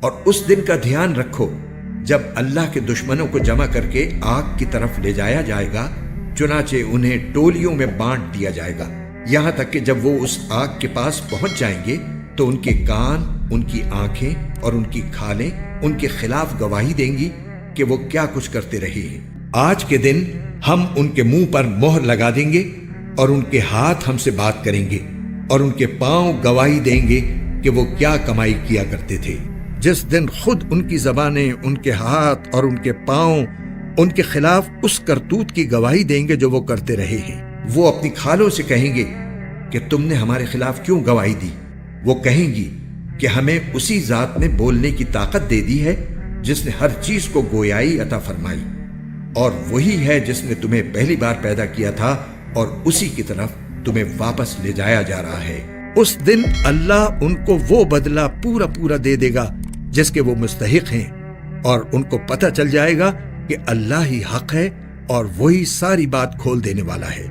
اور اس دن کا دھیان رکھو جب اللہ کے دشمنوں کو جمع کر کے آگ کی طرف لے جایا جائے گا، چنانچہ انہیں ٹولیوں میں بانٹ دیا جائے گا، یہاں تک کہ جب وہ اس آگ کے پاس پہنچ جائیں گے تو ان کے کان، ان کی آنکھیں اور ان کی کھالیں ان کے خلاف گواہی دیں گی کہ وہ کیا کچھ کرتے رہے ہیں۔ آج کے دن ہم ان کے منہ پر مہر لگا دیں گے اور ان کے ہاتھ ہم سے بات کریں گے اور ان کے پاؤں گواہی دیں گے کہ وہ کیا کمائی کیا کرتے تھے۔ جس دن خود ان کی زبانیں، ان کے ہاتھ اور ان کے پاؤں ان کے خلاف اس کرتوت کی گواہی دیں گے جو وہ کرتے رہے ہیں۔ وہ اپنی کھالوں سے کہیں گے کہ تم نے ہمارے خلاف کیوں گواہی دی؟ وہ کہیں گی کہ ہمیں اسی ذات نے بولنے کی طاقت دے دی ہے جس نے ہر چیز کو گویائی عطا فرمائی، اور وہی ہے جس نے تمہیں پہلی بار پیدا کیا تھا اور اسی کی طرف تمہیں واپس لے جایا جا رہا ہے۔ اس دن اللہ ان کو وہ بدلہ پورا دے دے گا جس کے وہ مستحق ہیں، اور ان کو پتہ چل جائے گا کہ اللہ ہی حق ہے اور وہی ساری بات کھول دینے والا ہے۔